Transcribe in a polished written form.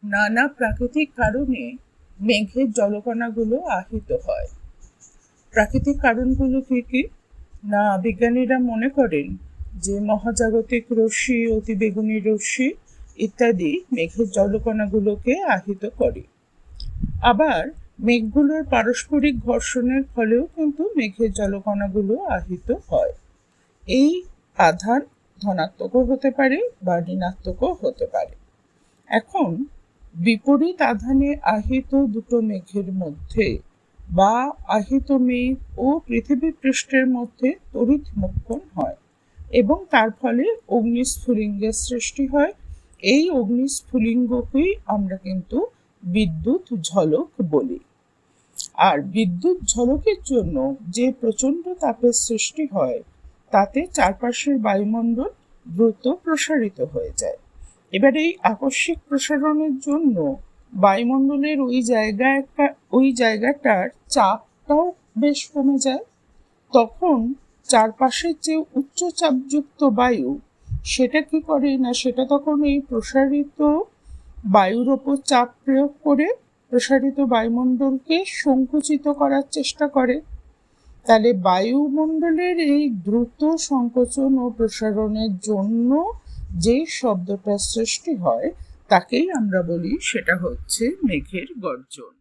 নানা প্রাকৃতিক কারণে মেঘের জলকণাগুলো আহিত হয়। প্রাকৃতিক কারণগুলো কি? না, বিজ্ঞানীরা মনে করেন যে মহাজাগতিক রশ্মি, অতিবেগুনি রশ্মি ইত্যাদি মেঘের জলকণাগুলোকে আহিত করে। আবার মেঘগুলোর পারস্পরিক ঘর্ষণের ফলেও কিন্তু মেঘের জলকণাগুলো আহিত হয়। এই আধান ধনাত্মকও হতে পারে বা ঋণাত্মকও হতে পারে। এখন বিপরীত আধানে আহিত দুটো মেঘের মধ্যে বা আহিত মেঘ ও পৃথিবী পৃষ্ঠের মধ্যে তড়িৎ মোক্ষণ হয় এবং তার ফলে অগ্নিস্ফুলিঙ্গের সৃষ্টি হয়। এই অগ্নিস্ফুলিঙ্গকেই আমরা কিন্তু বিদ্যুৎ ঝলক বলি। আর বিদ্যুৎ ঝলকের জন্য যে প্রচণ্ড তাপের সৃষ্টি হয় তাতে চারপাশের বায়ুমণ্ডল দ্রুত প্রসারিত হয়ে যায়। এবার এই আকস্মিক প্রসারণের জন্য বায়ুমণ্ডলের ওই জায়গাটার চাপটাও বেশ কমে যায়। তখন চারপাশের যে উচ্চ চাপযুক্ত বায়ু সেটা কি করে না, সেটা তখন এই প্রসারিত বায়ুর ওপর চাপ প্রয়োগ করে প্রসারিত বায়ুমণ্ডলকে সংকুচিত করার চেষ্টা করে। তাহলে বায়ুমণ্ডলের এই দ্রুত সংকোচন ও প্রসারণের জন্য যে শব্দটা সৃষ্টি হয় তাকেই আমরা বলি সেটা হচ্ছে মেঘের গর্জন।